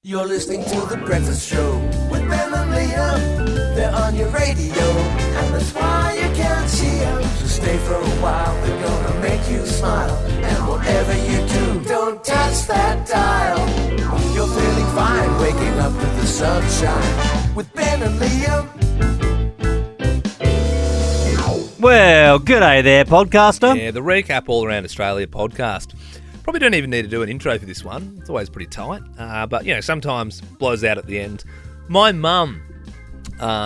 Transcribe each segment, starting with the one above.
You're listening to The Breakfast Show with Ben and Liam. They're on your radio, and that's why you can't see them. So stay for a while, they're gonna make you smile. And whatever you do, don't touch that dial. You're feeling fine, waking up to the sunshine with Ben and Liam. Well, g'day there, podcaster. Yeah, the Recap All Around Australia podcast. Probably don't even need to do an intro for this one. It's always pretty tight. But, you know, sometimes blows out at the end. My mum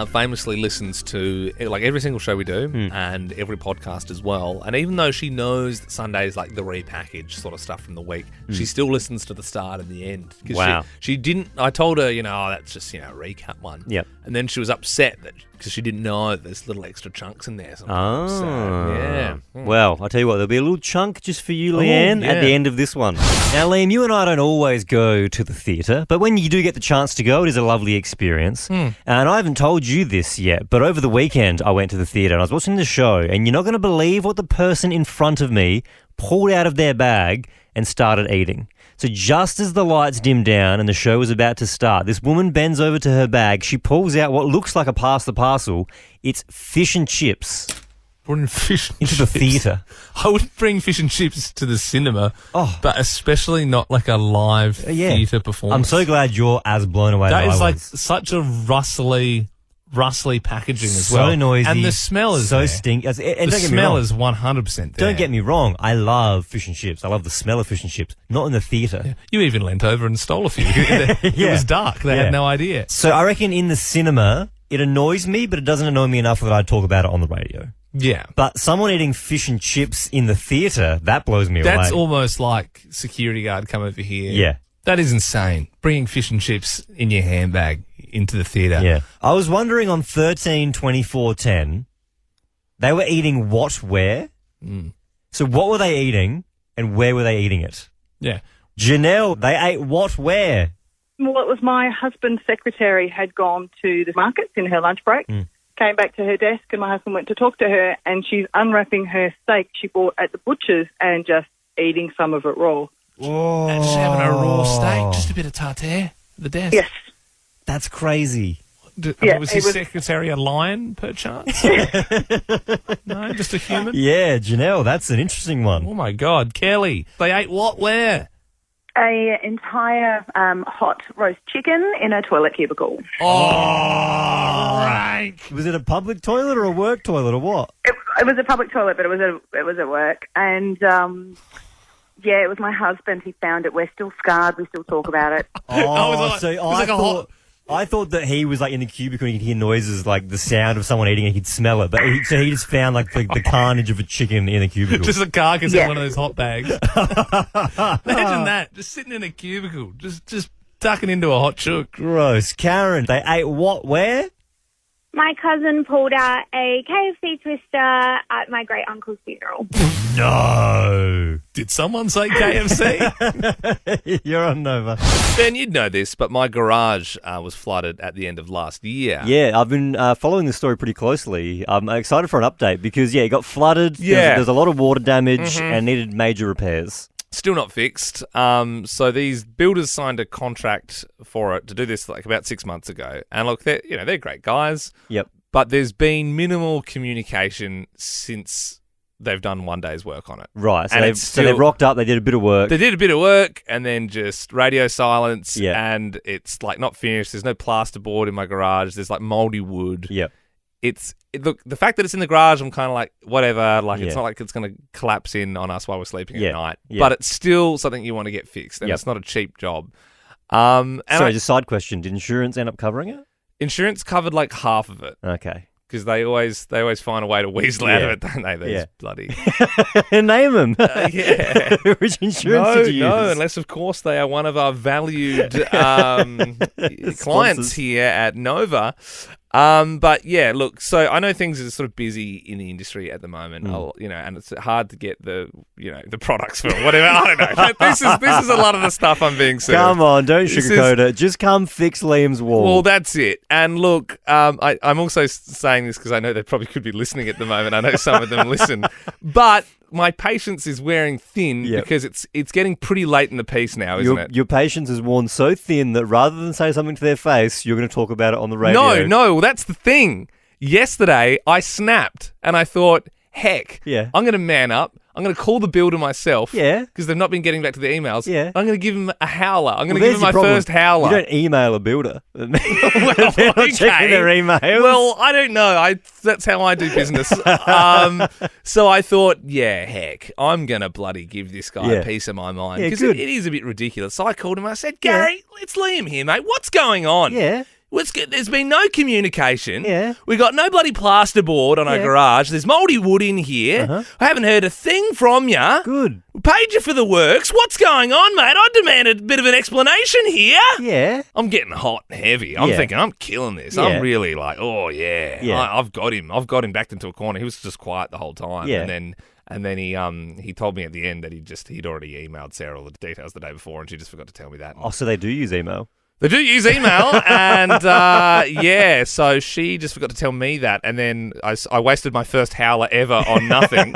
famously listens to, like, every single show we do and every podcast as well. And even though she knows that Sunday's, like, the repackaged sort of stuff from the week, she still listens to the start and the end. Wow. She didn't, I told her, you know, that's just, you know, a recap one. Yep. And then she was upset because she didn't know there's little extra chunks in there Oh. sometimes. So, yeah. Well, I'll tell you what, there'll be a little chunk just for you, Leanne, at the end of this one. Now, Liam, you and I don't always go to the theatre, but when you do get the chance to go, it is a lovely experience. And I haven't told you this yet, but over the weekend, I went to the theatre and I was watching the show, and you're not going to believe what the person in front of me pulled out of their bag and started eating. So just as the lights dimmed down and the show was about to start, this woman bends over to her bag. She pulls out what looks like a pass the parcel. It's fish and chips. Bring fish and into chips. the theatre. I would bring fish and chips to the cinema, but especially not like a live theatre performance. I'm so glad you're as blown away That as is I like was. such a rustly packaging as So well. noisy. And the smell is so there. stinky. And The don't get me smell wrong. is 100% there. Don't get me wrong. I love fish and chips. I love the smell of fish and chips. Not in the theatre. Yeah. You even leant over and stole a few. It was dark. They had no idea. So I reckon in the cinema, it annoys me, but it doesn't annoy me enough that I'd talk about it on the radio. Yeah. But someone eating fish and chips in the theatre, that blows me away. That's almost like security guard come over here. Yeah. That is insane. Bringing fish and chips in your handbag into the theatre. Yeah. I was wondering on 13/24/10, they were eating what where? So what were they eating and where were they eating it? Yeah. Janelle, they ate what where? Well, it was my husband's secretary had gone to the markets in her lunch break, came back to her desk, and my husband went to talk to her, and she's unwrapping her steak she bought at the butcher's and just eating some of it raw. Oh. And just having a raw steak, just a bit of tartare at the desk. Yes. That's crazy. Was his secretary a lion, perchance? No, just a human? Yeah, Janelle, that's an interesting one. Oh, my God. Kelly, they ate what where? An entire hot roast chicken in a toilet cubicle. Oh, right. Was it a public toilet or a work toilet or what? It was a public toilet, but it was at work. And, it was my husband. He found it. We're still scarred. We still talk about it. I thought that he was like in the cubicle and he could hear noises like the sound of someone eating and he'd smell it. But he just found like the carnage of a chicken in a cubicle. Just a carcass in one of those hot bags. Imagine that. Just sitting in a cubicle. Just tucking into a hot chook. Gross. Karen, they ate what where? My cousin pulled out a KFC twister at my great uncle's funeral. No. Did someone say KFC? You're on Nova. Ben, you'd know this, but my garage was flooded at the end of last year. Yeah, I've been following this story pretty closely. I'm excited for an update because, it got flooded. Yeah. There's a lot of water damage and needed major repairs. Still not fixed. So these builders signed a contract for it to do this like about 6 months ago. And look, they're great guys. Yep. But there's been minimal communication since they've done one day's work on it. Right. So, And they've rocked up. They did a bit of work. They did a bit of work and then just radio silence. Yeah. And it's like not finished. There's no plasterboard in my garage. There's like moldy wood. Yep. Look, the fact that it's in the garage, I'm kind of like, whatever. Like, Yeah. it's not like it's going to collapse in on us while we're sleeping at night. Yeah. But it's still something you want to get fixed, and Yep. it's not a cheap job. And Sorry, just side question. Did insurance end up covering it? insurance covered like half of it Okay. because they always find a way to weasel out of Yeah. it, don't they? These Yeah. bloody Name them. yeah. Which insurance did you use? No, unless of course they are one of our valued clients here at Nova. But yeah, look, so I know things are sort of busy in the industry at the moment, and it's hard to get the products for whatever. I don't know. This is a lot of the stuff I'm being served. Come on, don't This sugarcoat it. Just come fix Liam's wall. Well, that's it. And look, I'm also saying this because I know they probably could be listening at the moment. I know some of them listen. But my patience is wearing thin because it's getting pretty late in the piece now, isn't it? Your patience is worn so thin that rather than say something to their face, you're going to talk about it on the radio. No, that's the thing. Yesterday, I snapped and I thought, heck, I'm going to man up. I'm going to call the builder myself. Yeah. Because they've not been getting back to the emails. Yeah. I'm going to give him a howler. I'm going to give him my first howler. You don't email a builder. They're not Okay. checking their emails. Well, I don't know. That's how I do business. So I thought, heck, I'm going to bloody give this guy a piece of my mind. Because it is a bit ridiculous. So I called him and I said, Gary, it's Liam here, mate. What's going on? Yeah. There's been no communication. Yeah. We got no bloody plasterboard on our garage. There's mouldy wood in here. I haven't heard a thing from you. Good. We paid you for the works. What's going on, mate? I demand a bit of an explanation here. Yeah. I'm getting hot and heavy. I'm thinking I'm killing this. Yeah. I'm really like, I've got him. I've got him backed into a corner. He was just quiet the whole time. Yeah. And then he told me at the end that he'd already emailed Sarah all the details the day before, and she just forgot to tell me that. Oh, so they do use email. They do use email, and so she just forgot to tell me that, and then I wasted my first howler ever on nothing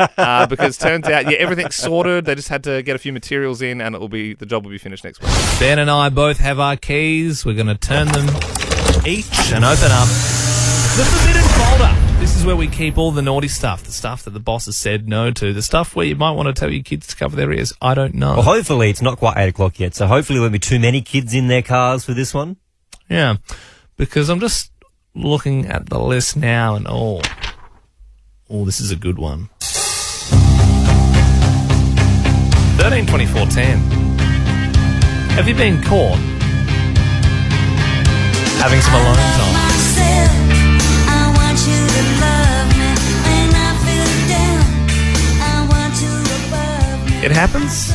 because turns out, everything's sorted. They just had to get a few materials in, and the job will be finished next week. Ben and I both have our keys. We're going to turn them each and open up the forbidden folder. This is where we keep all the naughty stuff, the stuff that the boss has said no to, the stuff where you might want to tell your kids to cover their ears. I don't know. Well, hopefully it's not quite 8 o'clock yet, so hopefully there won't be too many kids in their cars for this one. Yeah, because I'm just looking at the list now and this is a good one. 13-24-10. Have you been caught having some alone time? It happens,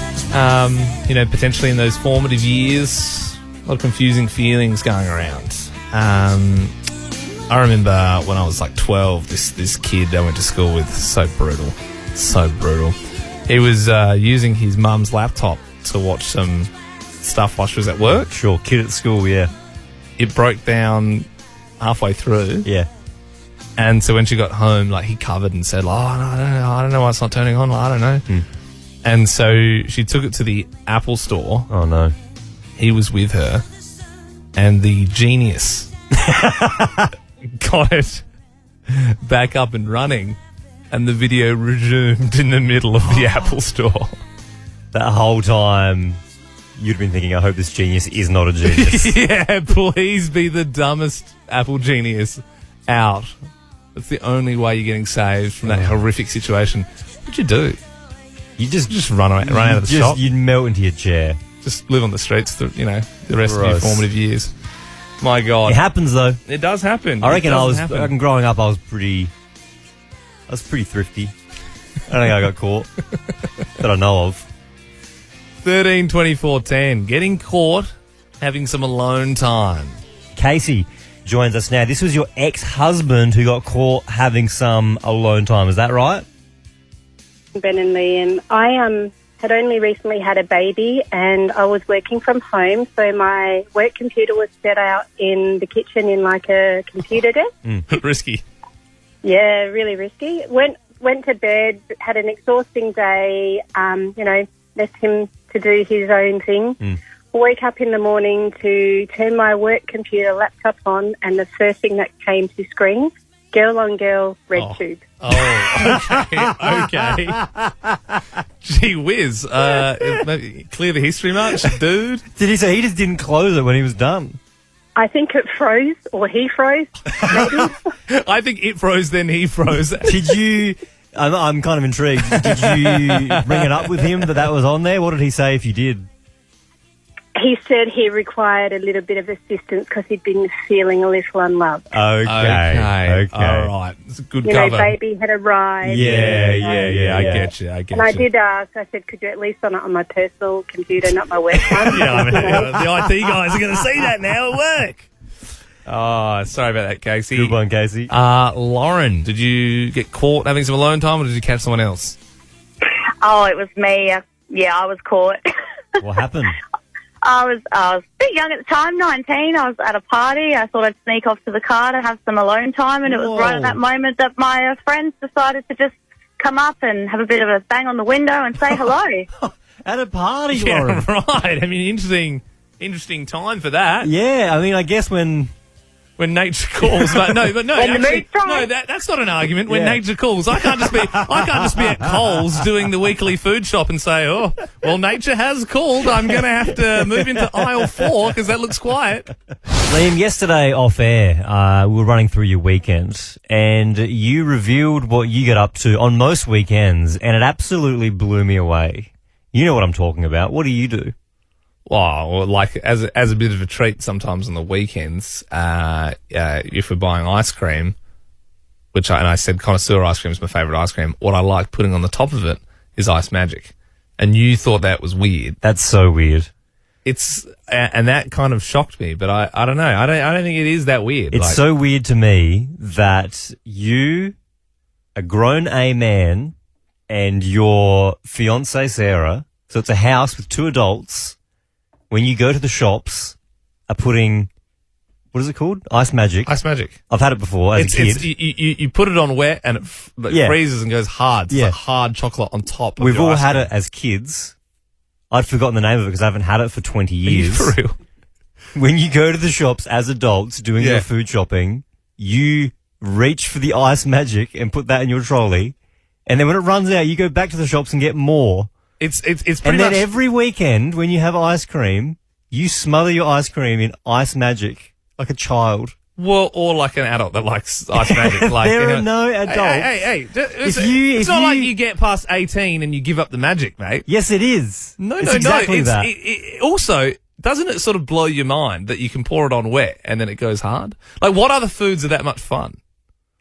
potentially in those formative years, a lot of confusing feelings going around. I remember when I was like 12, this kid I went to school with, so brutal. He was using his mum's laptop to watch some stuff while she was at work. Sure, kid at school, yeah. It broke down halfway through. Yeah. And so when she got home, like, he covered and said, I don't know why it's not turning on. I don't know. And so she took it to the Apple store. Oh, no. He was with her. And the genius got it back up and running. And the video resumed in the middle of the Apple store. That whole time, you'd been thinking, I hope this genius is not a genius. Yeah, please be the dumbest Apple genius out. That's the only way you're getting saved from that horrific situation. What'd you do? You just run out of the shop. You'd melt into your chair. Just live on the streets, the rest of your formative years. My God. It happens, though. It does happen. I reckon growing up, I was pretty thrifty. I don't think I got caught that I know of. 13-24-10. Getting caught having some alone time. Casey joins us now. This was your ex-husband who got caught having some alone time. Is that right? Ben and Liam, I had only recently had a baby and I was working from home, so my work computer was set out in the kitchen in like a computer desk. Risky. Yeah, really risky. Went to bed, had an exhausting day, left him to do his own thing. Woke up in the morning to turn my work computer laptop on, and the first thing that came to screen, girl on girl, red tube. Oh, okay. Gee whiz. Maybe clear the history much, dude? Did he say he just didn't close it when he was done? I think it froze, or he froze, maybe. I think it froze, then he froze. Did you... I'm kind of intrigued. Did you bring it up with him that was on there? What did he say if you did? He said he required a little bit of assistance because he'd been feeling a little unloved. Okay. All right. It's a good cover. Baby had arrived. Yeah. I get you. And I did ask. I said, could you at least on it on my personal computer, not my work one? Yeah, the IT guys are going to see that now at work. Oh, sorry about that, Casey. Good one, Casey. Lauren, did you get caught having some alone time or did you catch someone else? Oh, it was me. I was caught. What happened? I was a bit young at the time, 19. I was at a party. I thought I'd sneak off to the car to have some alone time, and it was right at that moment that my friends decided to just come up and have a bit of a bang on the window and say hello. At a party, Yeah, Lauren. right. I mean, interesting time for that. Yeah, I mean, I guess when nature calls, but no, When the actually, mood's right. no, that's not an argument. When Yeah. nature calls, I can't just be at Coles doing the weekly food shop and say, oh, well, nature has called. I'm going to have to move into aisle 4 because that looks quiet. Liam, yesterday off air, we were running through your weekend, and you revealed what you get up to on most weekends, and it absolutely blew me away. You know what I'm talking about. What do you do? Well, like as a bit of a treat sometimes on the weekends, if we're buying ice cream, I said connoisseur ice cream is my favourite ice cream, what I like putting on the top of it is Ice Magic. And you thought that was weird. That's so weird. And that kind of shocked me, but I don't know. I don't think it is that weird. It's so weird to me that you, a grown A man, and your fiancée Sarah, so it's a house with 2 adults, when you go to the shops, are putting, what is it called? Ice Magic. Ice Magic. I've had it before as a kid. You put it on wet and it freezes and goes hard. It's like hard chocolate on top of We've your all ice had cream. it as kids. I'd forgotten the name of it because I haven't had it for 20 years. For real. When you go to the shops as adults doing Yeah. your food shopping, you reach for the Ice Magic and put that in your trolley. And then when it runs out, you go back to the shops and get more. It's pretty And then much every weekend when you have ice cream, you smother your ice cream in Ice Magic like a child. well, or like an adult that likes Ice Magic. Like There are no adults. Hey! It's if not like you- you get past 18 and you give up the magic, mate. Yes, it is. No, It's no, exactly no. that. Also, doesn't it sort of blow your mind that you can pour it on wet and then it goes hard? Like, what other foods are that much fun?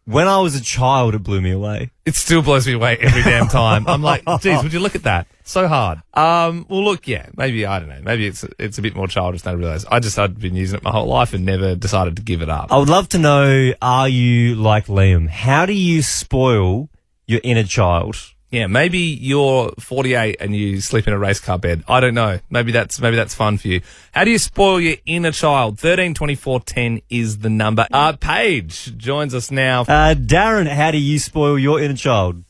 When I was a child, it blew me away. It still blows me away every damn time. I'm like, geez, would you look at that? So hard. Well, look, yeah, maybe, I don't know. Maybe it's a bit more childish than I realised. I'd been using it my whole life and never decided to give it up. I would love to know, are you like Liam? How do you spoil your inner child? Yeah, maybe you're 48 and you sleep in a race car bed. I don't know. Maybe that's fun for you. How do you spoil your inner child? 13 24 10 is the number. Paige joins us now. Darren, how do you spoil your inner child?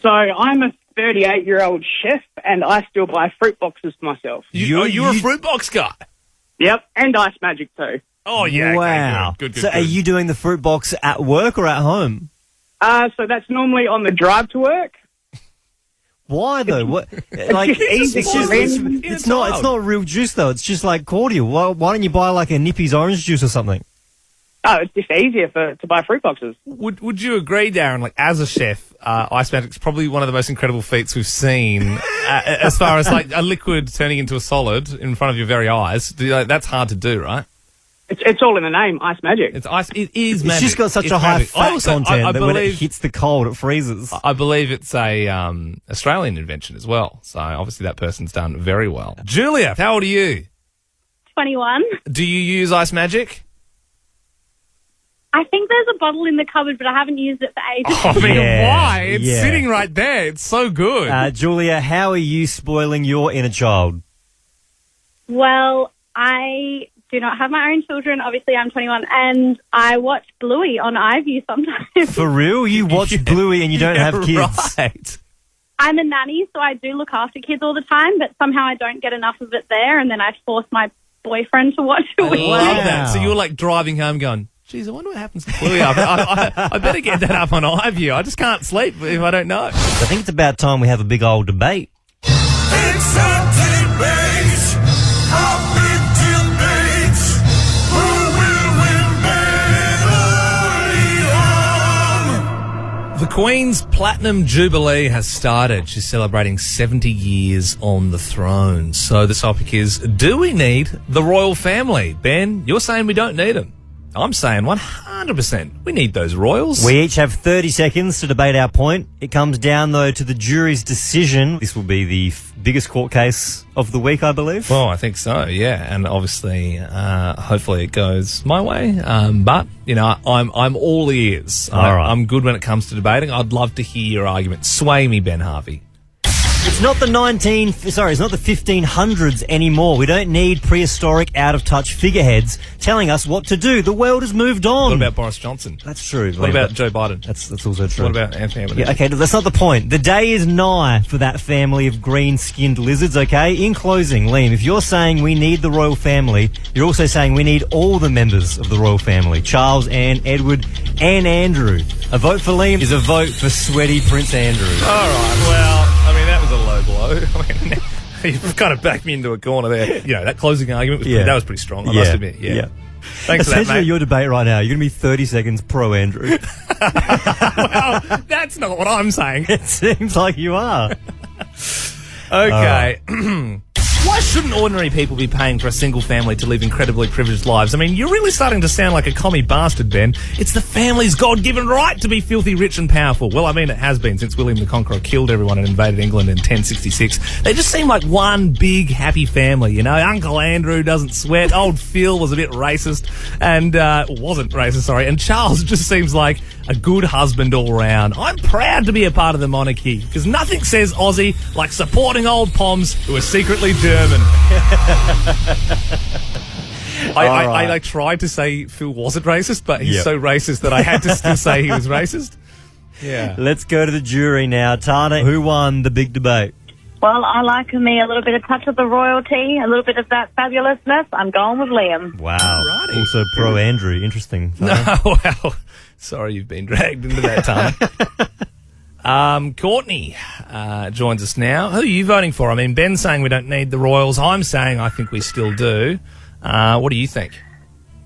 So I'm a 38-year-old chef, and I still buy fruit boxes for myself. You're a fruit box guy. Yep, and Ice Magic too. Oh yeah. okay, Wow. Good. So are you doing the fruit box at work or at home? So that's normally on the drive to work. Why though? What? Like easy. it's not real juice though. It's just like cordial. Why don't you buy like a Nippy's orange juice or something? Oh, it's just easier to buy fruit boxes. Would you agree, Darren? Like as a chef, Ice Magic's probably one of the most incredible feats we've seen, as far as like a liquid turning into a solid in front of your very eyes. That's hard to do, right? It's all in the name, Ice Magic. It's ice. It is magic. It's just got such It's a high magic. fat content that when it believe- hits the cold, it freezes. I believe it's a Australian invention as well. So obviously that person's done very well. Julia, how old are you? 21. Do you use Ice Magic? I think there's a bottle in the cupboard, but I haven't used it for ages. I mean, Yeah, why? It's yeah. sitting right there. It's so good. Julia, how are you spoiling your inner child? Well, I do not have my own children. Obviously, I'm 21, and I watch Bluey on iView sometimes. For real? You watch Bluey and you don't have kids? Right. I'm a nanny, so I do look after kids all the time, but somehow I don't get enough of it there, and then I force my boyfriend to watch it I with love me. that. So you're like driving home going, geez, I wonder what happens to Bluey. I better get that up on iView. I just can't sleep if I don't know. I think it's about time we have a big old debate. It's a debate, a big debate. Who will win battle? The Queen's Platinum Jubilee has started. She's celebrating 70 years on the throne. So the topic is, do we need the royal family? Ben, you're saying we don't need them. I'm saying 100% we need those royals. We each have 30 seconds to debate our point. It comes down, though, to the jury's decision. This will be the biggest court case of the week, I believe. Well, I think so, yeah. And obviously, hopefully it goes my way. But, you know, I'm all ears. All right. I'm good when it comes to debating. I'd love to hear your argument. Sway me, Ben Harvey. It's It's not the 1500s anymore. We don't need prehistoric, out-of-touch figureheads telling us what to do. The world has moved on. What about Boris Johnson? That's true. What about Joe Biden? That's also true. What about Anthony Albanese? Yeah, okay, that's not the point. The day is nigh for that family of green-skinned lizards, okay? In closing, Liam, if you're saying we need the royal family, you're also saying we need all the members of the royal family. Charles, Anne, Edward, and Andrew. A vote for Liam is a vote for sweaty Prince Andrew. All right, well, I mean, that was a low blow. I mean, you've kind of backed me into a corner there. You know, that closing argument was that was pretty strong, I must admit. Yeah. Thanks for that, Essentially, mate. your debate right now, you're going to be 30 seconds pro Andrew. Well, that's not what I'm saying. It seems like you are. Okay. Why shouldn't ordinary people be paying for a single family to live incredibly privileged lives? I mean, you're really starting to sound like a commie bastard, Ben. It's the family's God-given right to be filthy rich and powerful. Well, I mean, it has been since William the Conqueror killed everyone and invaded England in 1066. They just seem like one big happy family, you know? Uncle Andrew doesn't sweat. Old Phil was a bit racist and wasn't racist, sorry. And Charles just seems like a good husband all round. I'm proud to be a part of the monarchy because nothing says Aussie like supporting old Poms who are secretly German. I tried to say Phil wasn't racist, but he's so racist that I had to still say he was racist. Yeah. Let's go to the jury now. Tana, who won the big debate? Well, I like me a little bit of touch of the royalty, a little bit of that fabulousness. I'm going with Liam. Wow. Alrighty. Also pro Andrew. Interesting. No, well, sorry you've been dragged into that, Tana. Courtney joins us now. Who are you voting for? I mean, Ben's saying we don't need the Royals. I'm saying I think we still do. What do you think?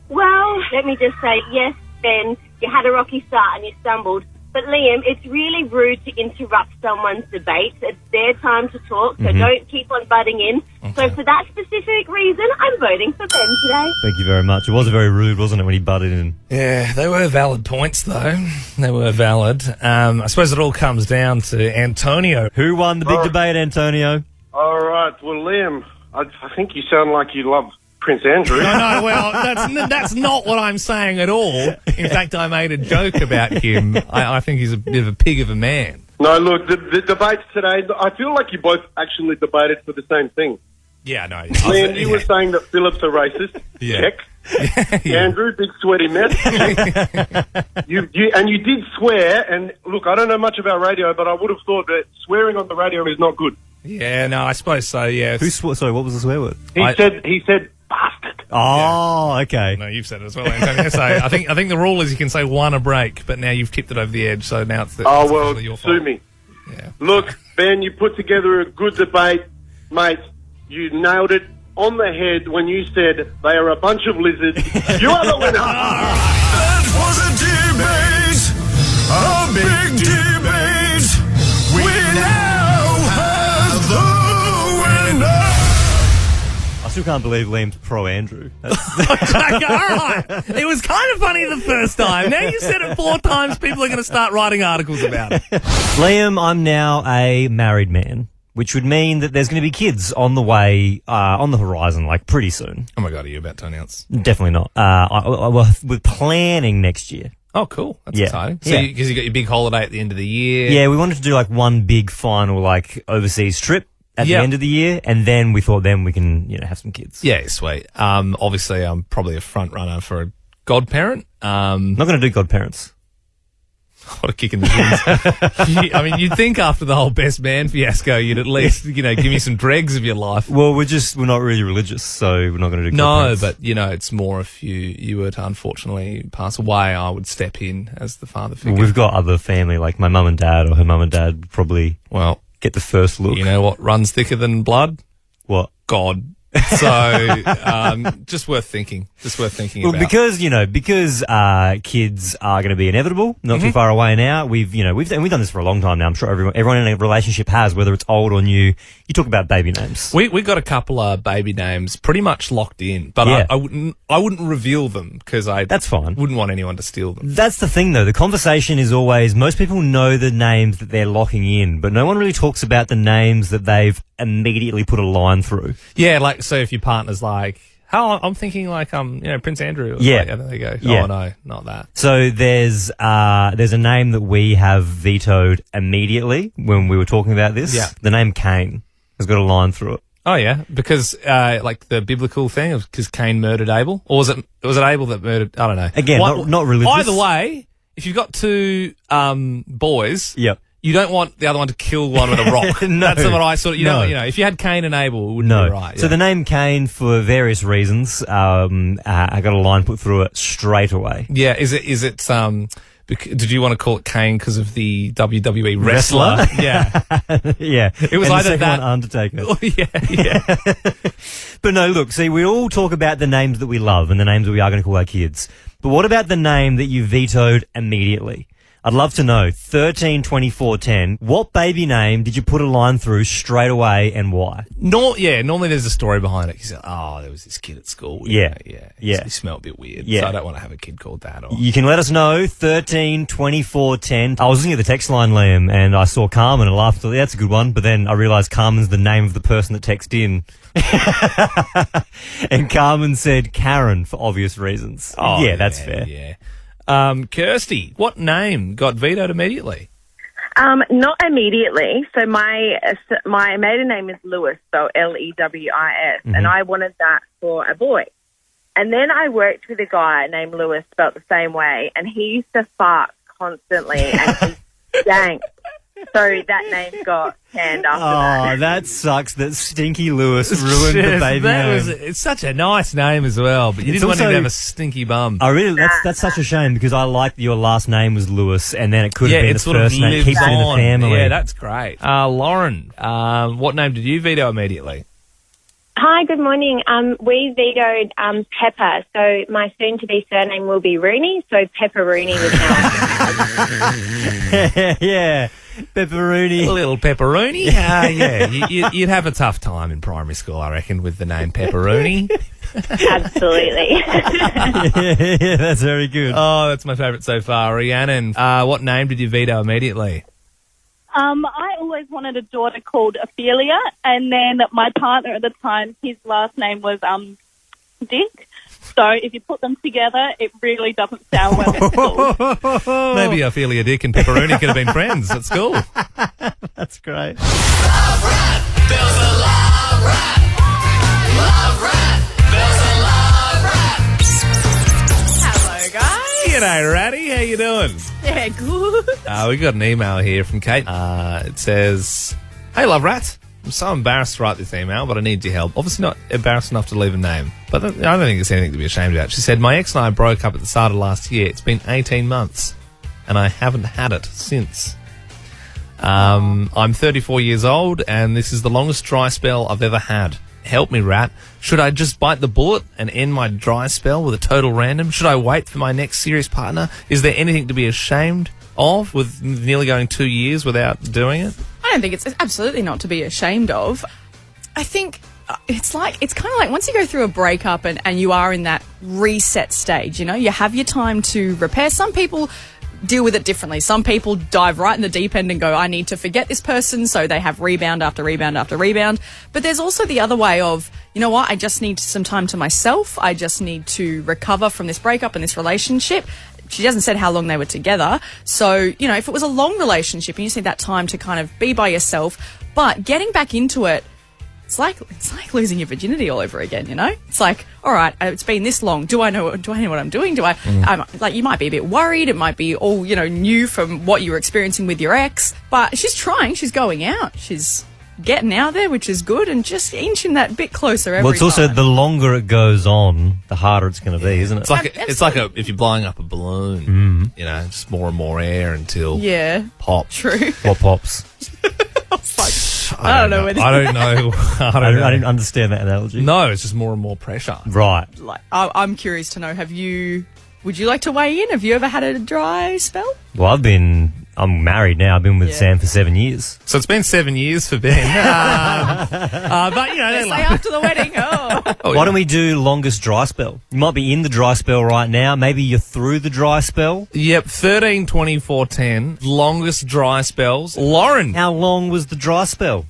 Well, let me just say, yes, Ben, you had a rocky start and you stumbled. But, Liam, it's really rude to interrupt someone's debate. It's their time to talk, so don't keep on butting in. Okay. So for that specific reason, I'm voting for Ben today. Thank you very much. It was very rude, wasn't it, when he butted in? Yeah, they were valid points, though. They were valid. I suppose it all comes down to Antonio. Who won the big debate, Antonio? All right. Well, Liam, I think you sound like you love Prince Andrew. No, well, that's not what I'm saying at all. In fact, I made a joke about him. I think he's a bit of a pig of a man. No, look, the debates today, I feel like you both actually debated for the same thing. Yeah, no. Liam, you were saying that Philip's a racist. Yeah. Check. Andrew, big sweaty mess. you did swear, and look, I don't know much about radio, but I would have thought that swearing on the radio is not good. Yeah, no, I suppose so, yeah. Who swore? Sorry, what was the swear word? He said bastard. Oh, okay. No, you've said it as well, Antonio. So I think the rule is you can say one a break, but now you've tipped it over the edge, so now it's your fault. Sue me. Yeah. Look, Ben, you put together a good debate. Mate, you nailed it on the head when you said they are a bunch of lizards. You are the winner. That was a big debate. We now have the winner. I still can't believe Liam's pro Andrew. All right. It was kind of funny the first time. Now you said it 4 times, people are going to start writing articles about it. Liam, I'm now a married man, which would mean that there's going to be kids on the way, on the horizon, like pretty soon. Oh my God, are you about to announce? Definitely not. We're planning next year. Oh, cool. That's exciting. So, because you got your big holiday at the end of the year. Yeah, we wanted to do like one big final, like overseas trip at the end of the year, and then we thought then we can, have some kids. Yeah, sweet. Obviously, I'm probably a front runner for a godparent. Not going to do godparents. What a kick in the shins. I mean, you'd think after the whole best man fiasco, you'd at least, give me some dregs of your life. Well, we're not really religious, so we're not going to do godparents. No, but, it's more if you were to unfortunately pass away, I would step in as the father figure. Well, we've got other family, like my mum and dad or her mum and dad would probably get the first look. You know what runs thicker than blood? What? God. So, just worth thinking. About. Because kids are going to be inevitable, not too far away now. We've done this for a long time now. I'm sure everyone in a relationship has, whether it's old or new. You talk about baby names. We got a couple of baby names pretty much locked in, but I wouldn't reveal them because that's fine. Wouldn't want anyone to steal them. That's the thing, though. The conversation is always most people know the names that they're locking in, but no one really talks about the names that they've immediately put a line through. Yeah, like so if your partner's like, I'm thinking like Prince Andrew. Yeah. There you go. Yeah. Oh no, not that. So there's a name that we have vetoed immediately when we were talking about this. Yeah. The name Cain has got a line through it. Oh yeah, because like the biblical thing of because Cain murdered Abel, or was it Abel that murdered? I don't know. Again, not religious. Either way, if you've got two boys, Yep. you don't want the other one to kill one with a rock. No. That's what I sort of, No. if you had Cain and Abel, it wouldn't No. be right. So the name Cain, for various reasons, I got a line put through it straight away. Yeah, is it did you want to call it Cain because of the WWE wrestler? Yeah. Yeah. It was and either the second that- one, Undertaker. Oh, yeah. But no, look, see, we all talk about the names that we love and the names that we are going to call our kids. But what about the name that you vetoed immediately? I'd love to know. 13 24 10. What baby name did you put a line through straight away and why? Normally there's a story behind it. You say, there was this kid at school. Yeah. He smelled a bit weird. Yeah. So I don't want to have a kid called that. Or You can let us know. 13 24 10. I was looking at the text line, Liam, and I saw Carmen and I laughed. That's a good one. But then I realised Carmen's the name of the person that texted in. And Carmen said Karen for obvious reasons. Yeah, that's fair. Yeah. Kirsty, what name got vetoed immediately? Not immediately. So my maiden name is Lewis, so Lewis, and I wanted that for a boy. And then I worked with a guy named Lewis, spelt the same way, and he used to fart constantly, and he stank. So that name got canned after that. Oh, that sucks that Stinky Lewis ruined the baby name. It's such a nice name as well, but you didn't want him to have a stinky bum. That's such a shame because I liked your last name was Lewis and then it could have been the sort of first name. lives Keeps it in the on. family. Yeah, that's great. Lauren, what name did you veto immediately? Hi, good morning. We vetoed Pepper, so my soon-to-be surname will be Rooney, so Pepperoni was now. Yeah, pepperoni. A little pepperoni. Yeah. You'd have a tough time in primary school, I reckon, with the name Pepperoni. Absolutely. Yeah, that's very good. Oh, that's my favourite so far. Rhiannon, what name did you veto immediately? I always wanted a daughter called Ophelia, and then my partner at the time, his last name was Dick. So if you put them together, it really doesn't sound well at school. Maybe Ophelia Dick and Pepperoni could have been friends at school. That's great. Love rat, Bill's a love rat. Love rat, Bill's a love rat. Hello, guys. G'day, Ratty. How you doing? Yeah, good. We got an email here from Kate. It says, "Hey, Love Rat. I'm so embarrassed to write this email, but I need your help. Obviously not embarrassed enough to leave a name, but I don't think it's anything to be ashamed about." She said, "My ex and I broke up at the start of last year. It's been 18 months, and I haven't had it since. I'm 34 years old, and this is the longest dry spell I've ever had. Help me, Rat. Should I just bite the bullet and end my dry spell with a total random? Should I wait for my next serious partner? Is there anything to be ashamed of with nearly going 2 years without doing it?" I don't think it's absolutely not to be ashamed of. I think it's kind of like once you go through a breakup and you are in that reset stage, you have your time to repair. Some people deal with it differently. Some people dive right in the deep end and go, I need to forget this person, so they have rebound after rebound after rebound. But there's also the other way of, you know what, I just need some time to myself. I just need to recover from this breakup and this relationship. She hasn't said how long they were together. So, if it was a long relationship and you just need that time to kind of be by yourself, but getting back into it, it's like losing your virginity all over again, It's like, all right, it's been this long. Do I know what I'm doing? You might be a bit worried. It might be all, new from what you were experiencing with your ex, but she's trying, she's going out. She's getting out there, which is good, and just inching that bit closer every time. Well, it's also the longer it goes on, the harder it's going to be, isn't it? It's like if you're blowing up a balloon, just more and more air until pop. True. What pops? I don't know. I didn't understand that analogy. No, it's just more and more pressure. Right. I'm curious to know, would you like to weigh in? Have you ever had a dry spell? Well, I'm married now. I've been with Sam for 7 years. So it's been 7 years for Ben. But, Say after the wedding. Why don't we do longest dry spell? You might be in the dry spell right now. Maybe you're through the dry spell. Yep, 13, 24, 10. Longest dry spells. Lauren. How long was the dry spell?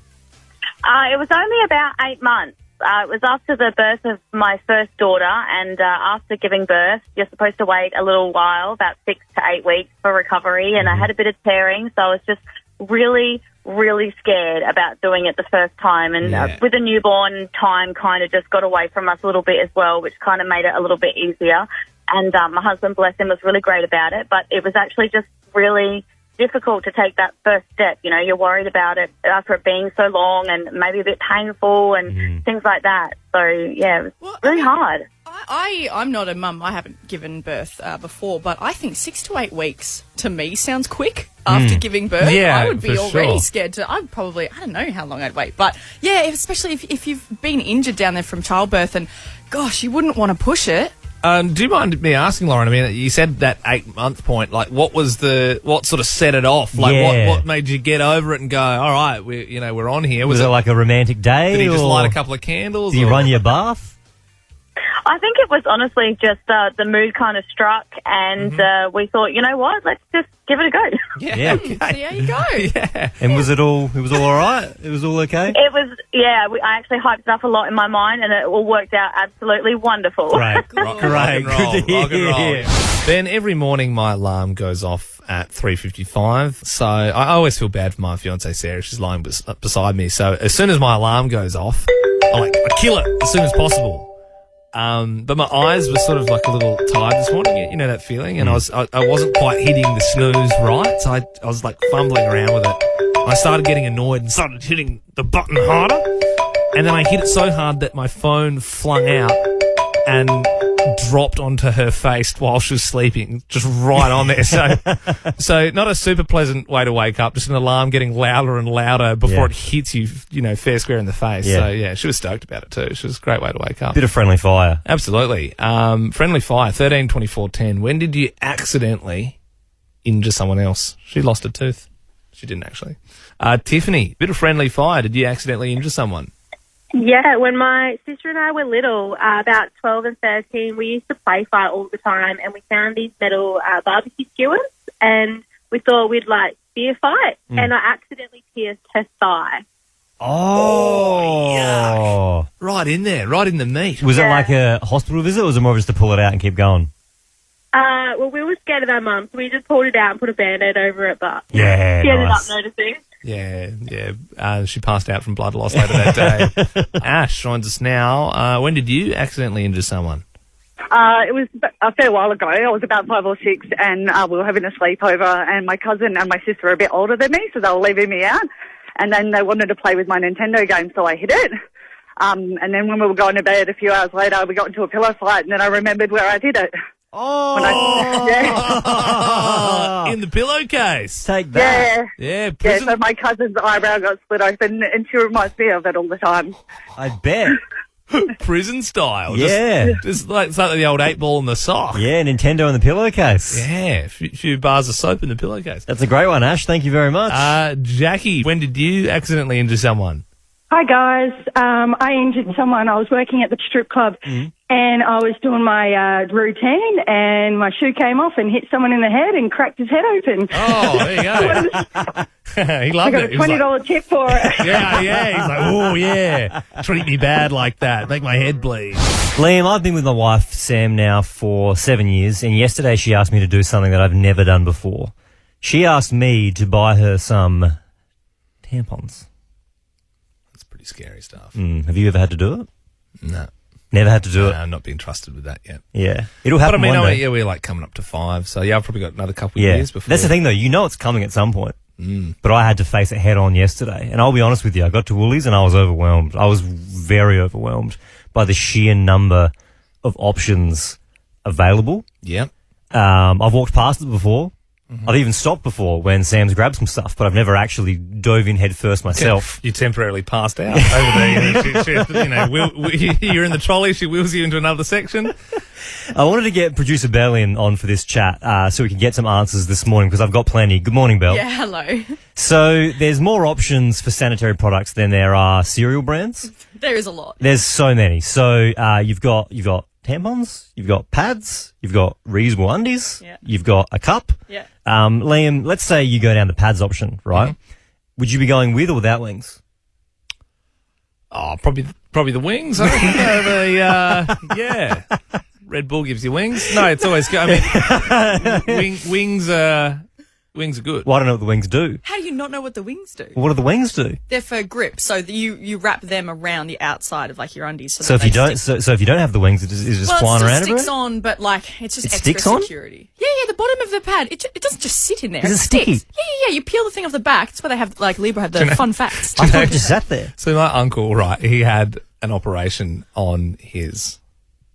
It was only about 8 months. It was after the birth of my first daughter, and after giving birth, you're supposed to wait a little while, about 6 to 8 weeks for recovery, and I had a bit of tearing, so I was just really, really scared about doing it the first time. And with a newborn, time kind of just got away from us a little bit as well, which kind of made it a little bit easier. And my husband, bless him, was really great about it, but it was actually just really difficult to take that first step. You know, you're worried about it after it being so long and maybe a bit painful and things like that. So, yeah, it was really hard. I'm not a mum. I haven't given birth before, but I think 6 to 8 weeks to me sounds quick after giving birth. Yeah, I would be already sure. scared to. I don't know how long I'd wait. But, yeah, especially if you've been injured down there from childbirth and, gosh, you wouldn't want to push it. Do you mind me asking, Lauren? I mean, you said that 8-month point. Like, what sort of set it off? Like, what made you get over it and go, all right, we're on here? Was it like a romantic day? Did he just or light a couple of candles? Did you run your bath? I think it was honestly just the mood kind of struck, and we thought, you know what, let's just give it a go. Yeah. See how you go. Yeah. And was it all right? It was all okay? It was, I actually hyped it up a lot in my mind, and it all worked out absolutely wonderful. Great. Rock and roll. Then every morning my alarm goes off at 3:55. So I always feel bad for my fiancée Sarah. She's lying beside me. So as soon as my alarm goes off, I kill it as soon as possible. But my eyes were sort of like a little tired this morning. You know that feeling? And I wasn't quite hitting the snooze right. So I was like fumbling around with it. I started getting annoyed and started hitting the button harder. And then I hit it so hard that my phone flung out and dropped onto her face while she was sleeping, just right on there. So not a super pleasant way to wake up, just an alarm getting louder and louder before it hits you, fair square in the face. Yeah. So, yeah, she was stoked about it too. She was a great way to wake up. Bit of friendly fire. Absolutely. Friendly fire, 13/24/10. When did you accidentally injure someone else? She lost a tooth. She didn't actually. Tiffany, bit of friendly fire. Did you accidentally injure someone? Yeah, when my sister and I were little, about 12 and 13, we used to play fight all the time, and we found these metal barbecue skewers, and we thought we'd, spear fight, and I accidentally pierced her thigh. Oh. Yuck. Right in there, right in the meat. Was it like a hospital visit, or was it more just to pull it out and keep going? Well, we were scared of our mum, so we just pulled it out and put a Band-Aid over it, but she Yeah, ended nice. up noticing. Yeah. She passed out from blood loss later that day. Ash joins us now. When did you accidentally injure someone? It was a fair while ago. I was about 5 or 6, and we were having a sleepover, and my cousin and my sister are a bit older than me, so they were leaving me out, and then they wanted to play with my Nintendo game, so I hit it. And then when we were going to bed a few hours later, we got into a pillow fight, and then I remembered where I did it. Oh! In the pillowcase. Take that. Yeah, so my cousin's eyebrow got split open, and she reminds me of it all the time. I bet. Prison style. Yeah. Just like the old 8-ball in the sock. Yeah, Nintendo in the pillowcase. Yeah, a few bars of soap in the pillowcase. That's a great one, Ash. Thank you very much. Jackie, when did you accidentally injure someone? Hi, guys. I injured someone. I was working at the strip club, and I was doing my routine, and my shoe came off and hit someone in the head and cracked his head open. Oh, there you go. He loved I got it. a $20 tip for it. Yeah. He's like, oh, yeah. Treat me bad like that. Make my head bleed. Liam, I've been with my wife, Sam, now for 7 years, and yesterday she asked me to do something that I've never done before. She asked me to buy her some tampons. Pretty scary stuff. Have you ever had to do it? No. Never had to do it? I'm not being trusted with that yet. Yeah. It'll happen one day. We're like coming up to 5, so I've probably got another couple of years before. That's the thing, though. You know it's coming at some point. But I had to face it head on yesterday. And I'll be honest with you, I got to Woolies and I was overwhelmed. I was very overwhelmed by the sheer number of options available. Yeah. I've walked past it before. I've even stopped before when Sam's grabbed some stuff, but I've never actually dove in head first myself. You temporarily passed out over there. You're in the trolley, she wheels you into another section. I wanted to get producer Belle on for this chat so we can get some answers this morning because I've got plenty. Good morning, Belle. Yeah, hello. So there's more options for sanitary products than there are cereal brands. There is a lot. There's so many. So you've got tampons, you've got pads, you've got reusable undies, you've got a cup. Yeah. Liam, let's say you go down the pads option, right? Would you be going with or without wings? Oh, probably Probably the wings. Yeah. Red Bull gives you wings. No, it's always good. I mean, wings are good. Well, I don't know what the wings do. How do you not know what the wings do? What do the wings do? They're for grip, so that you wrap them around the outside of like your undies. So if you don't, so if you don't have the wings, it's just flying around everywhere? It sticks on, but like it's just extra security. Yeah, the bottom of the pad. It doesn't just sit in there. Is it sticky? Yeah. You peel the thing off the back. That's where they have like Libra have the fun facts. I thought it just sat there. So my uncle, right, he had an operation on his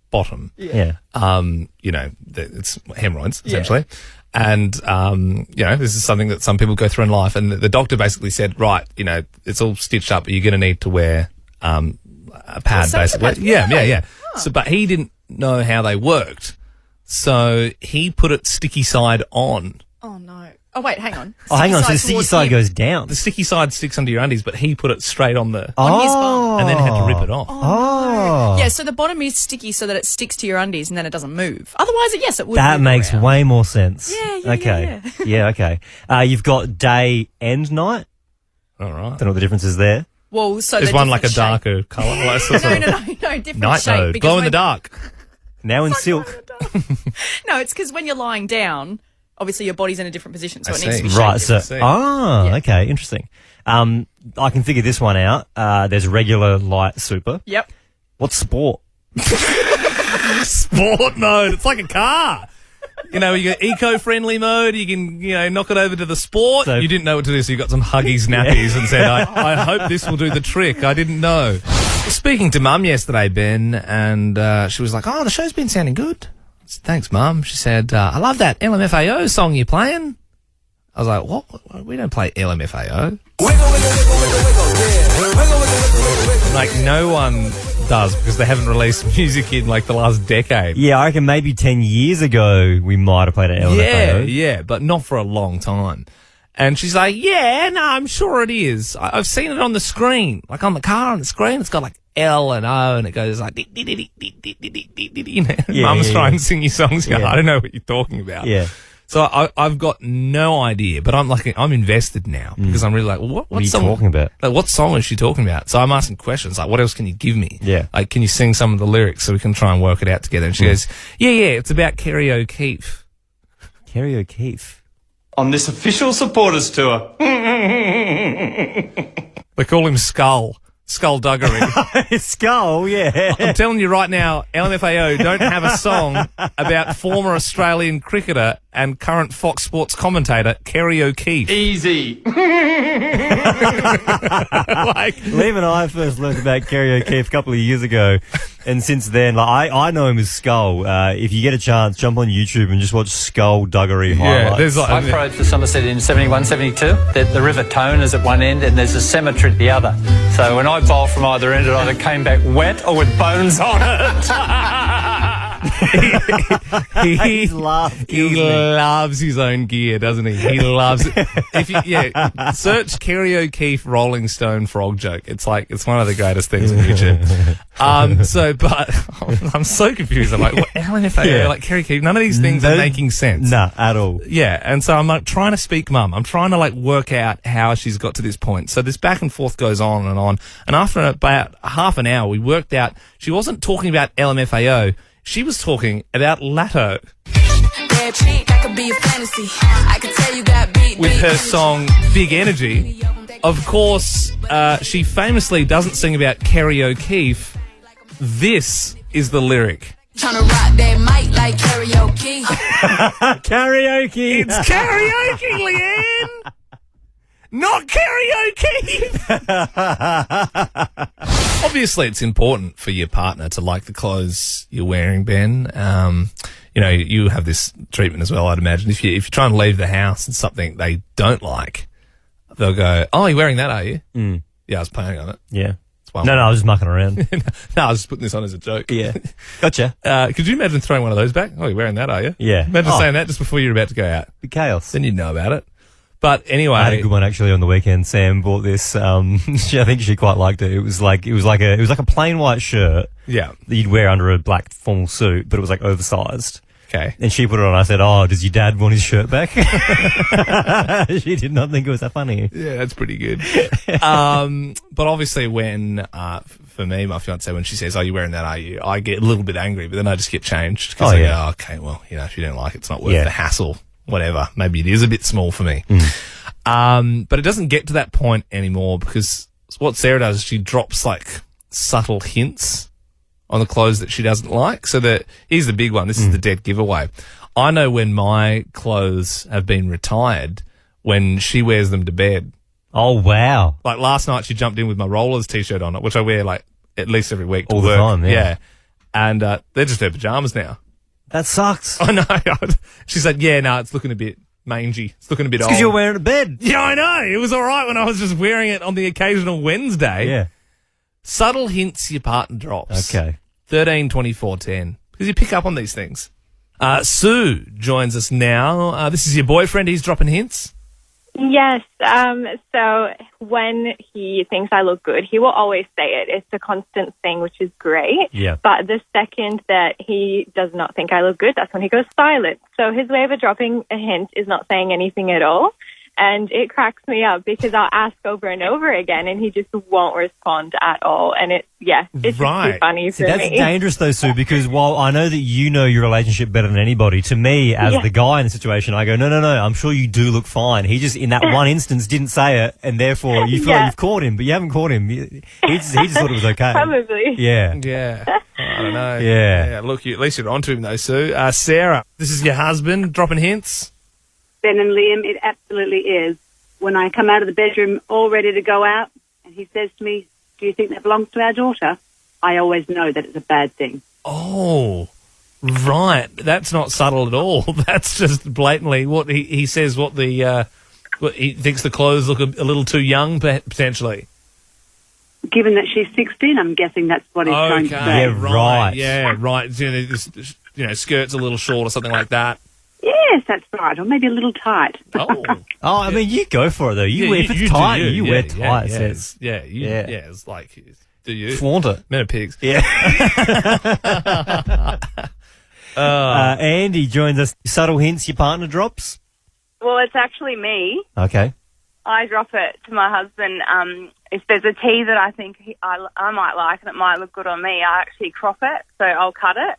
bottom. Yeah. It's hemorrhoids essentially. And, this is something that some people go through in life. And the doctor basically said, right, it's all stitched up, but you're going to need to wear a pad, basically. Yeah. Oh. So, but he didn't know how they worked. So he put it sticky side on. Oh, no. Oh, wait, hang on. So the sticky side goes down. The sticky side sticks under your undies, but he put it straight on his bum. And then had to rip it off. Oh. Yeah, so the bottom is sticky so that it sticks to your undies and then it doesn't move. Otherwise, it would. That makes way more sense. Yeah. Okay. Yeah, okay. You've got day and night. All right. Don't know what the difference is there. Well, so there's one like a darker colour. No, different night shape. mode. Glow in the dark. Now in silk. No, it's because when you're lying down, obviously your body's in a different position, so it needs to be right. shaped. Okay, interesting. I can figure this one out. There's regular, light, super. Yep. What's sport? Sport mode. It's like a car. You got eco-friendly mode. You can, knock it over to the sport. So, you didn't know what to do, so you got some Huggies nappies and said, I hope this will do the trick. I didn't know. Speaking to Mum yesterday, Ben, and she was like, the show's been sounding good. I said, thanks, Mum. She said, I love that LMFAO song you're playing. I was like, what? We don't play LMFAO. Like, no one does because they haven't released music in like the last decade. Yeah, I reckon maybe 10 years ago we might have played an LMFAO. Yeah, but not for a long time. And she's like, I'm sure it is. I've seen it on the screen, like on the car on the screen. It's got like L and O and it goes like, Mum's trying to sing you songs. I don't know what you're talking about. Yeah. So I've got no idea, but I'm invested now because I'm really like, what are you song, talking about? Like, what song is she talking about? So I'm asking questions like, what else can you give me? Yeah. Like, can you sing some of the lyrics so we can try and work it out together? And she goes, yeah, it's about Kerry O'Keefe. Kerry O'Keefe. On this official supporters tour. They call him Skullduggery. Skull, yeah. I'm telling you right now, LMFAO don't have a song about former Australian cricketer and current Fox Sports commentator Kerry O'Keefe. Easy. Liam and I first learned about Kerry O'Keefe a couple of years ago, and since then, I know him as Skull. If you get a chance, jump on YouTube and just watch Skullduggery highlights. I rode for Somerset in 71, 72. The River Tone is at one end and there's a cemetery at the other. So when I bowled from either end, it either came back wet or with bones on it. He loves his own gear, doesn't he? He loves it. Search Kerry O'Keefe Rolling Stone frog joke. It's one of the greatest things on YouTube. I'm so confused. I'm like, what LMFAO, like Kerry O'Keefe, none of these things are making sense. Nah, at all. Yeah, and so I'm like trying to speak Mum. I'm trying to like work out how she's got to this point. So this back and forth goes on. And after about half an hour, we worked out she wasn't talking about LMFAO. She was talking about Latto. With her song Big Energy. Of course, she famously doesn't sing about Kerry O'Keefe. This is the lyric. Trying to rock that mic like karaoke. Karaoke. It's karaoke, Leanne. Not karaoke. Obviously, it's important for your partner to like the clothes you're wearing, Ben. You have this treatment as well, I'd imagine. If you're trying to leave the house and something they don't like, they'll go, "Oh, you're wearing that, are you?" Mm. Yeah, I was planning on it. Yeah. No, I was just mucking around. No, I was just putting this on as a joke. Yeah. Gotcha. Could you imagine throwing one of those back? Oh, you're wearing that, are you? Yeah. Imagine saying that just before you're about to go out. The chaos. Then you'd know about it. But anyway, I had a good one actually on the weekend. Sam bought this. I think she quite liked it. It was like a plain white shirt. Yeah. That you'd wear under a black formal suit, but it was like oversized. Okay. And she put it on. I said, "Oh, does your dad want his shirt back?" She did not think it was that funny. Yeah, that's pretty good. But obviously when, for me, my fiance, when she says, "Are you wearing that, are you?" I get a little bit angry, but then I just get changed. Because I go, okay, well, if you don't like it, it's not worth the hassle. Whatever. Maybe it is a bit small for me. But it doesn't get to that point anymore because what Sarah does is she drops like subtle hints on the clothes that she doesn't like. So here's the big one. This is the dead giveaway. I know when my clothes have been retired when she wears them to bed. Oh, wow. Like last night she jumped in with my Rollers T-shirt on it, which I wear like at least every week to all work. the time, yeah. And they're just her pajamas now. That sucks. I know. She said, yeah, no, it's looking a bit mangy. It's looking a bit old. Because you're wearing it to bed. Yeah, I know. It was all right when I was just wearing it on the occasional Wednesday. Yeah. Subtle hints your partner drops. Okay. 13 24 10. Because you pick up on these things. Sue joins us now. This is your boyfriend. He's dropping hints. Yes. So when he thinks I look good, he will always say it. It's a constant thing, which is great. Yeah. But the second that he does not think I look good, that's when he goes silent. So his way of dropping a hint is not saying anything at all. And it cracks me up because I'll ask over and over again and he just won't respond at all. And it's just too funny for That's me. dangerous though, Sue, because while I know that you know your relationship better than anybody, to me, as the guy in the situation, I go, no, I'm sure you do look fine. He just, in that one instance, didn't say it, and therefore you feel like you've caught him, but you haven't caught him. He just thought it was okay. Probably. Yeah. Yeah. I don't know. Yeah. Look, at least you're onto him though, Sue. Sarah, this is your husband dropping hints. Ben and Liam, it absolutely is. When I come out of the bedroom all ready to go out and he says to me, "Do you think that belongs to our daughter?" I always know that it's a bad thing. Oh, right. That's not subtle at all. That's just blatantly what he says, what he thinks the clothes look a little too young, potentially. Given that she's 16, I'm guessing that's what he's trying to say. Yeah, right. Yeah, right. Skirt's a little short or something like that. Yes, that's right. Or maybe a little tight. Oh, I mean, you go for it though. If it's tight, you wear tight. It's like, do you? Flaunt it. Men are pigs. Yeah. Andy joins us. Subtle hints your partner drops? Well, it's actually me. Okay. I drop it to my husband. If there's a tee that I think I might like and it might look good on me, I actually crop it, so I'll cut it.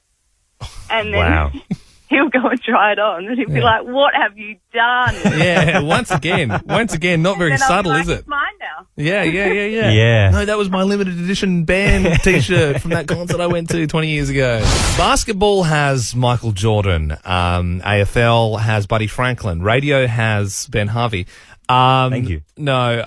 And then he'll go and try it on, and he'll be like, "What have you done?" Yeah, once again, not very subtle, is it? It's mine now. Yeah. Yeah. No, that was my limited edition band T-shirt from that concert I went to 20 years ago. Basketball has Michael Jordan. AFL has Buddy Franklin. Radio has Ben Harvey. Thank you. No,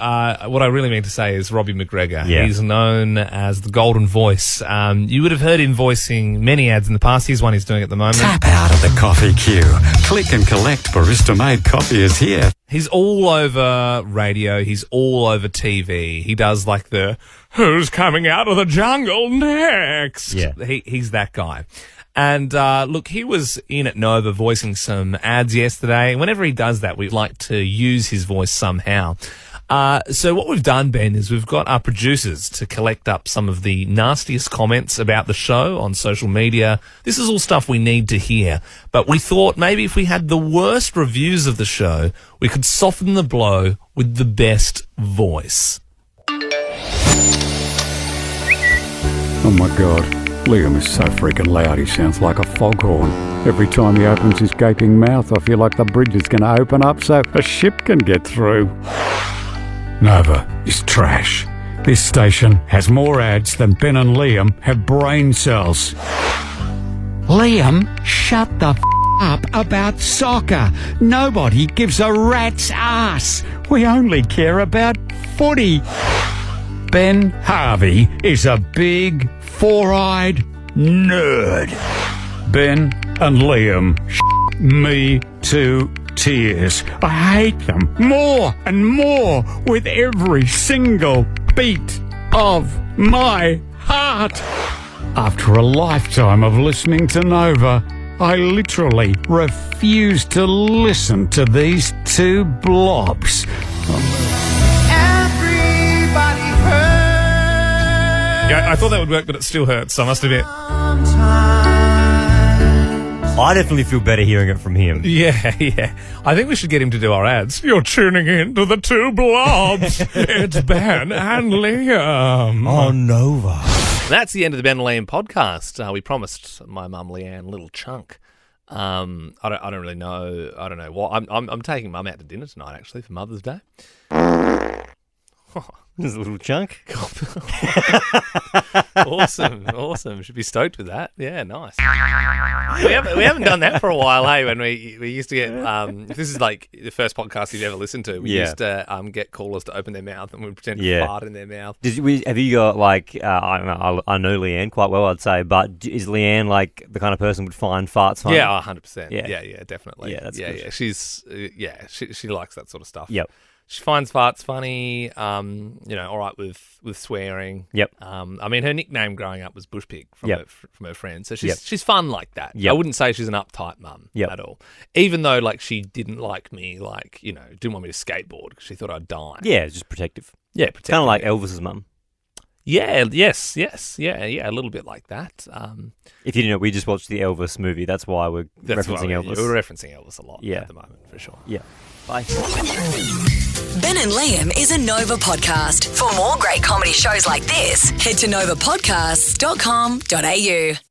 what I really mean to say is Robbie McGregor. Yeah. He's known as the Golden Voice. You would have heard him voicing many ads in the past. Here's one he's doing at the moment. Tap out of the coffee queue. Click and collect barista-made coffee is here. He's all over radio. He's all over TV. He does like the "Who's coming out of the jungle next?" Yeah. He's that guy. And look, he was in at Nova voicing some ads yesterday. Whenever he does that, we like to use his voice somehow. So what we've done, Ben, is we've got our producers to collect up some of the nastiest comments about the show on social media. This is all stuff we need to hear. But we thought maybe if we had the worst reviews of the show, we could soften the blow with the best voice. Oh my God, Liam is so freaking loud he sounds like a foghorn. Every time he opens his gaping mouth, I feel like the bridge is going to open up so a ship can get through. Nova is trash. This station has more ads than Ben and Liam have brain cells. Liam, shut the up about soccer. Nobody gives a rat's ass. We only care about footy. Ben Harvey is a big, four-eyed nerd. Ben and Liam me to tears. I hate them more and more with every single beat of my heart. After a lifetime of listening to Nova, I literally refuse to listen to these two blobs. Yeah, I thought that would work, but it still hurts, so I must admit. I definitely feel better hearing it from him. Yeah. I think we should get him to do our ads. You're tuning in to the two blobs. It's Ben and Liam. On Nova. That's the end of the Ben and Liam podcast. We promised my mum Leanne a little chunk. I don't really know. I don't know what. I'm taking mum out to dinner tonight, actually, for Mother's Day. There's a little chunk. Awesome. Should be stoked with that. Yeah, nice. We haven't done that for a while, hey? When we used to get if this is like the first podcast you've ever listened to. We used to get callers to open their mouth and we'd pretend to fart in their mouth. Have you got like I know Leanne quite well, I'd say, but is Leanne like the kind of person who would find farts funny? Yeah, 100%. Yeah, definitely. Yeah, that's good. Yeah. She's she likes that sort of stuff. Yep. She finds farts funny, all right with swearing. Yep. I mean, her nickname growing up was Bush Pig from her friends. So she's fun like that. Yep. I wouldn't say she's an uptight mum at all. Even though, like, she didn't like me, like, didn't want me to skateboard because she thought I'd die. Yeah, just protective. Yeah, protective. Kind of like Elvis's mum. Yeah, yes. Yeah, a little bit like that. If you didn't know, we just watched the Elvis movie. That's why we're referencing Elvis. We're referencing Elvis a lot at the moment, for sure. Yeah. Bye. Ben and Liam is a Nova podcast. For more great comedy shows like this, head to novapodcasts.com.au.